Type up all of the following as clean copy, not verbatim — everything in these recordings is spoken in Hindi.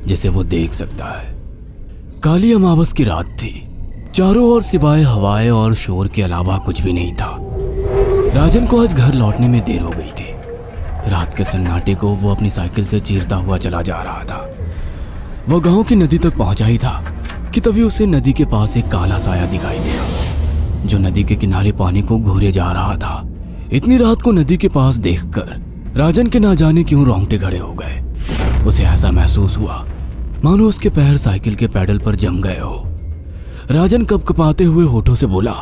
जिसे वो देख सकता है। काली अमावस की रात थी। चारों ओर सिवाय हवाएं और शोर के अलावा कुछ भी नहीं था। राजन को आज घर लौटने में देर हो गई थी। रात के सन्नाटे को वो अपनी साइकिल से चीरता हुआ चला जा रहा था। वह गांव की नदी तक पहुंचा ही था कि तभी उसे नदी के पास एक काला साया दिखाई दिया, जो नदी के किनारे पानी को घूरे जा रहा था। इतनी रात को नदी के पास देखकर राजन के ना जाने क्यों रोंगटे खड़े हो गए। उसे ऐसा महसूस हुआ मानो उसके पैर साइकिल के पैडल पर जम गए हो। राजन कपकपाते हुए होठों से बोला,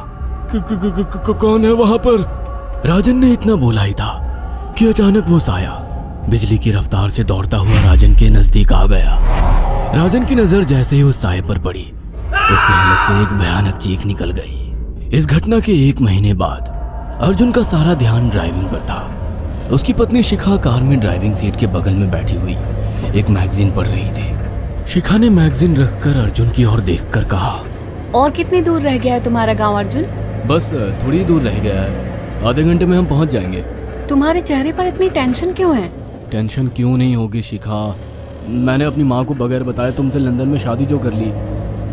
कौन है वहां पर? राजन ने इतना बोला ही था कि अचानक वो साया बिजली की रफ्तार से दौड़ता हुआ राजन के नजदीक आ गया। राजन की नजर जैसे ही उस साये पर पड़ी, उसके हलक से एक भयानक चीख निकल गई। इस घटना के 1 महीने बाद अर्जुन का सारा ध्यान ड्राइविंग पर था। उसकी पत्नी शिखा कार में ड्राइविंग सीट के बगल में बैठी हुई एक मैगजीन पढ़ रही थी। शिखा ने मैगजीन रखकर अर्जुन की ओर देखकर कहा, और कितनी दूर रह गया है तुम्हारा गांव अर्जुन? बस थोड़ी दूर रह गया है, आधे घंटे में हम पहुंच जाएंगे। तुम्हारे चेहरे पर इतनी टेंशन क्यों है? टेंशन क्यों नहीं होगी शिखा, मैंने अपनी माँ को बगैर बताए तुमसे लंदन में शादी जो कर ली।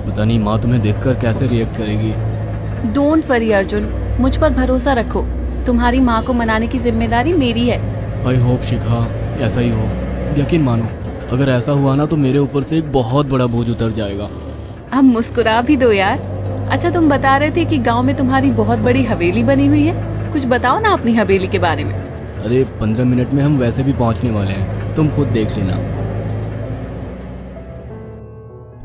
पता नहीं माँ तुम्हें देखकर कैसे रिएक्ट करेगी। डोंट वरी अर्जुन, मुझ पर भरोसा रखो। तुम्हारी माँ को मनाने की जिम्मेदारी मेरी है। आई होप शिखा ऐसा ही हो। यकीन मानो, अगर ऐसा हुआ ना तो मेरे ऊपर से एक बहुत बड़ा बोझ उतर जाएगा। अब मुस्कुरा भी दो यार। अच्छा, तुम बता रहे थे कि गांव में तुम्हारी बहुत बड़ी हवेली बनी हुई है। कुछ बताओ ना अपनी हवेली के बारे में। अरे 15 मिनट में हम वैसे भी पहुंचने वाले हैं, तुम खुद देख लेना।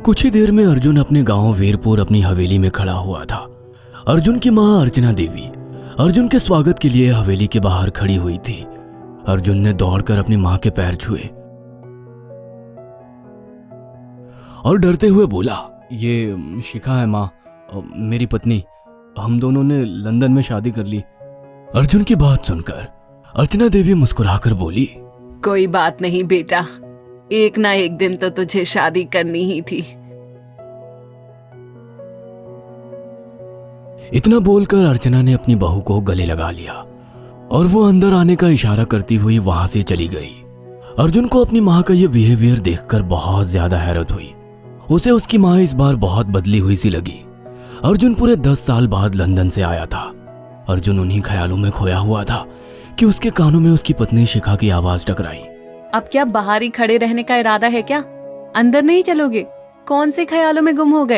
कुछ ही देर में अर्जुन अपने गांव वीरपुर अपनी हवेली में खड़ा हुआ था। अर्जुन की मां अर्चना देवी अर्जुन के स्वागत के लिए हवेली के बाहर खड़ी हुई थी। अर्जुन ने दौड़कर अपनी मां के पैर छुए और डरते हुए बोला, ये शिखा है माँ, मेरी पत्नी। हम दोनों ने लंदन में शादी कर ली। अर्जुन की बात सुनकर अर्चना देवी मुस्कुराकर बोली, कोई बात नहीं बेटा, एक ना एक दिन तो तुझे शादी करनी ही थी। इतना बोलकर अर्चना ने अपनी बहू को गले लगा लिया और वो अंदर आने का इशारा करती हुई वहां से चली गई। अर्जुन को अपनी माँ का यह बिहेवियर देखकर बहुत ज्यादा हैरत हुई। उसे उसकी माँ इस बार बहुत बदली हुई सी लगी। अर्जुन पूरे 10 साल बाद लंदन से आया था। अर्जुन उन्हीं ख्यालों में खोया हुआ था कि उसके कानों में उसकी पत्नी शिखा की आवाज टकराई। अब क्या बाहर ही खड़े रहने का इरादा है क्या? अंदर नहीं चलोगे? कौन से ख्यालों में गुम हो गए?